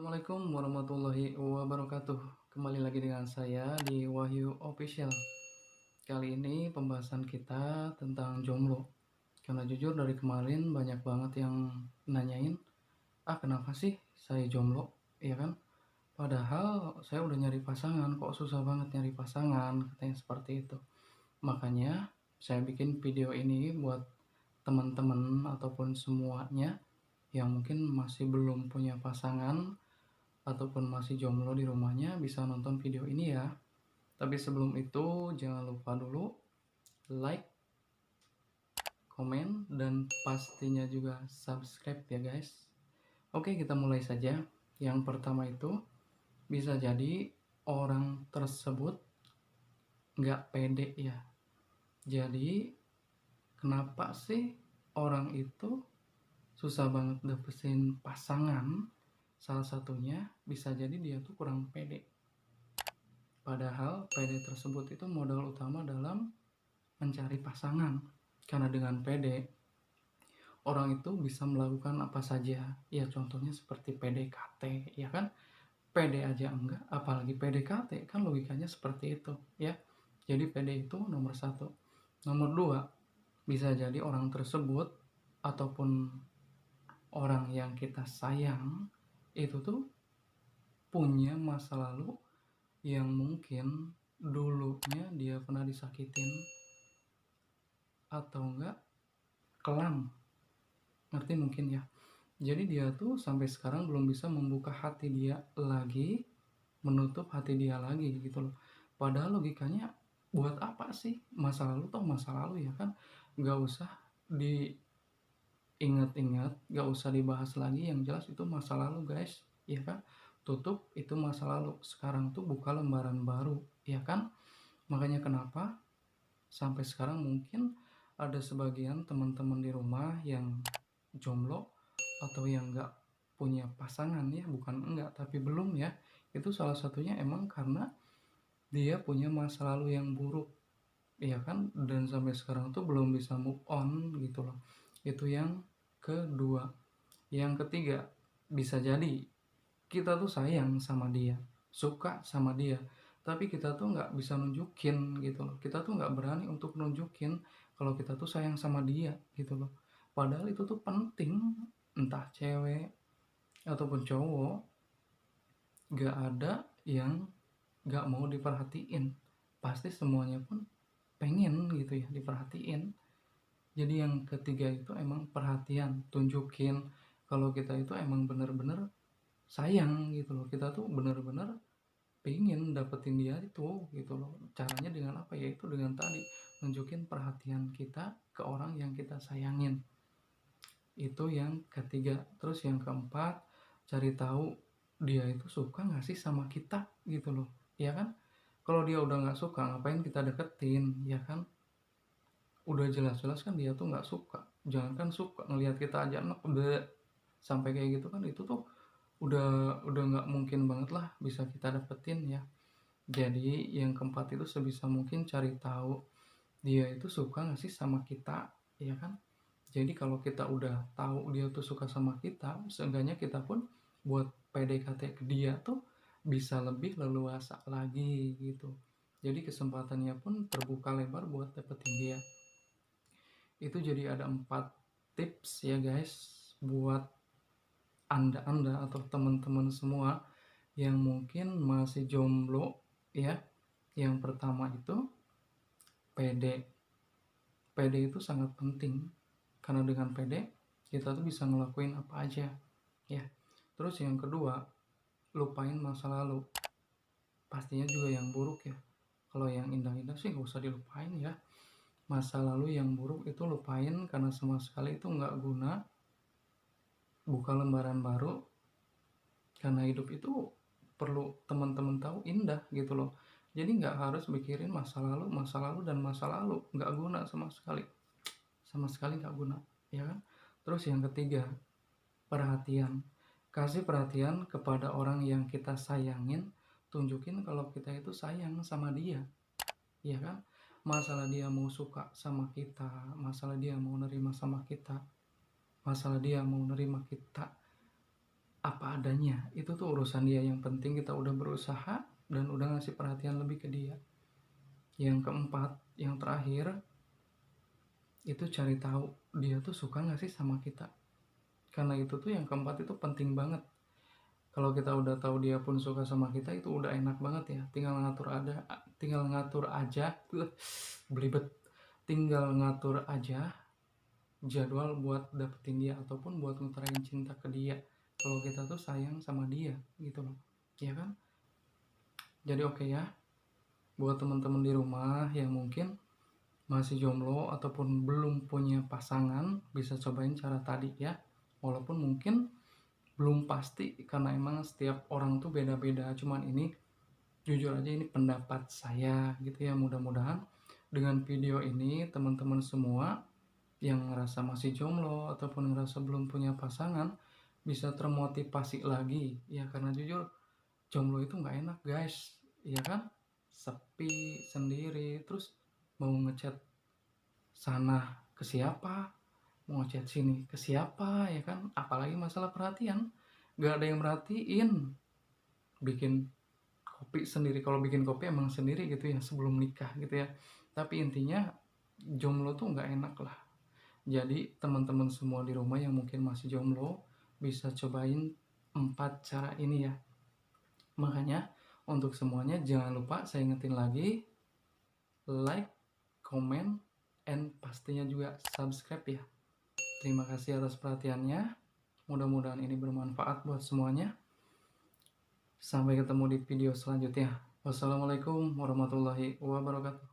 Assalamualaikum warahmatullahi wabarakatuh. Kembali lagi dengan saya di Wahyu Official. Kali ini pembahasan kita tentang jomblo. Karena jujur dari kemarin banyak banget yang nanyain, kenapa sih saya jomblo?" Iya kan? Padahal saya udah nyari pasangan, kok susah banget nyari pasangan, katanya seperti itu. Makanya saya bikin video ini buat teman-teman ataupun semuanya yang mungkin masih belum punya pasangan ataupun masih jomblo di rumahnya bisa nonton video ini ya. Tapi sebelum itu jangan lupa dulu like, komen, dan pastinya juga subscribe ya guys. Oke, kita mulai saja. Yang pertama itu bisa jadi orang tersebut nggak pede ya. Jadi kenapa sih orang itu susah banget dapetin pasangan? Salah satunya bisa jadi dia tuh kurang pede. Padahal PD tersebut itu modal utama dalam mencari pasangan. Karena dengan PD, orang itu bisa melakukan apa saja. Ya contohnya seperti PDKT, ya kan? PD aja enggak, apalagi PDKT, kan logikanya seperti itu, ya. Jadi PD itu nomor satu. Nomor dua, bisa jadi orang tersebut ataupun orang yang kita sayang itu tuh punya masa lalu yang mungkin dulunya dia pernah disakitin atau enggak kelam, ngerti mungkin ya. Jadi dia tuh sampai sekarang belum bisa membuka hati dia lagi, menutup hati dia lagi gitu loh. Padahal logikanya buat apa sih masa lalu, toh masa lalu ya kan, nggak usah diingat-ingat, nggak usah dibahas lagi, yang jelas itu masa lalu guys, ya kan. Tutup, itu masa lalu, sekarang tuh buka lembaran baru, ya kan. Makanya kenapa sampai sekarang mungkin ada sebagian teman-teman di rumah yang jomblo atau yang nggak punya pasangan ya, bukan enggak tapi belum ya. Itu salah satunya emang karena dia punya masa lalu yang buruk, ya kan, dan sampai sekarang tuh belum bisa move on gitu loh. Itu yang kedua. Yang ketiga, bisa jadi kita tuh sayang sama dia, suka sama dia, tapi kita tuh nggak bisa nunjukin gitu loh. Kita tuh nggak berani untuk nunjukin kalau kita tuh sayang sama dia gitu loh. Padahal itu tuh penting, entah cewek ataupun cowok, nggak ada yang nggak mau diperhatiin. Pasti semuanya pun pengen gitu ya diperhatiin. Jadi yang ketiga itu emang perhatian, tunjukin kalau kita itu emang bener-bener sayang gitu loh. Kita tuh bener-bener pengen dapetin dia itu gitu loh. Caranya dengan apa? Yaitu dengan tadi nunjukin perhatian kita ke orang yang kita sayangin. Itu yang ketiga. Terus yang keempat, cari tahu dia itu suka nggak sih sama kita gitu loh, ya kan. Kalau dia udah nggak suka, ngapain kita deketin, ya kan. Udah jelas-jelas kan dia tuh nggak suka. Jangankan suka, ngelihat kita aja enak, sampai kayak gitu kan, itu tuh udah nggak mungkin banget lah bisa kita dapetin ya. Jadi yang keempat itu sebisa mungkin cari tahu dia itu suka nggak sih sama kita, ya kan. Jadi kalau kita udah tahu dia tuh suka sama kita, seenggaknya kita pun buat PDKT ke dia tuh bisa lebih leluasa lagi gitu. Jadi kesempatannya pun terbuka lebar buat dapetin dia. Itu jadi ada 4 tips ya guys buat anda atau teman-teman semua yang mungkin masih jomblo ya. Yang pertama itu pede. Pede itu sangat penting karena dengan pede kita tuh bisa ngelakuin apa aja ya. Terus yang kedua, lupain masa lalu. Pastinya juga yang buruk ya. Kalau yang indah-indah sih nggak usah dilupain ya. Masa lalu yang buruk itu lupain karena sama sekali itu nggak guna. Buka lembaran baru, karena hidup itu perlu teman-teman tahu indah gitu loh. Jadi nggak harus mikirin masa lalu dan masa lalu, nggak guna sama sekali nggak guna, ya kan. Terus yang ketiga, perhatian. Kasih perhatian kepada orang yang kita sayangin, tunjukin kalau kita itu sayang sama dia, ya kan. Masalah dia mau suka sama kita, masalah dia mau nerima sama kita, masalah dia mau nerima kita apa adanya, itu tuh urusan dia, yang penting kita udah berusaha dan udah ngasih perhatian lebih ke dia. Yang keempat, yang terakhir, itu cari tahu dia tuh suka nggak sih sama kita. Karena itu tuh yang keempat itu penting banget. Kalau kita udah tahu dia pun suka sama kita, itu udah enak banget ya. Tinggal ngatur aja, belibet. Tinggal ngatur aja jadwal buat dapetin dia ataupun buat ngutarain cinta ke dia. Kalau kita tuh sayang sama dia gitu loh, ya kan? Jadi oke ya, buat teman-teman di rumah yang mungkin masih jomblo ataupun belum punya pasangan, bisa cobain cara tadi ya. Walaupun mungkin belum pasti karena emang setiap orang tuh beda-beda, cuman ini jujur aja ini pendapat saya gitu ya. Mudah-mudahan dengan video ini teman-teman semua yang ngerasa masih jomblo ataupun ngerasa belum punya pasangan bisa termotivasi lagi ya, karena jujur jomblo itu nggak enak guys, ya kan? Sepi sendiri, terus mau ngechat sana ke siapa, mau ngechat sini ke siapa, ya kan? Apalagi masalah perhatian, nggak ada yang merhatiin. Bikin kopi sendiri, kalau bikin kopi emang sendiri gitu ya sebelum nikah gitu ya. Tapi intinya jomblo tuh nggak enak lah. Jadi teman-teman semua di rumah yang mungkin masih jomblo bisa cobain 4 cara ini ya. Makanya untuk semuanya jangan lupa saya ingetin lagi, like, comment, and pastinya juga subscribe ya. Terima kasih atas perhatiannya. Mudah-mudahan ini bermanfaat buat semuanya. Sampai ketemu di video selanjutnya. Wassalamualaikum warahmatullahi wabarakatuh.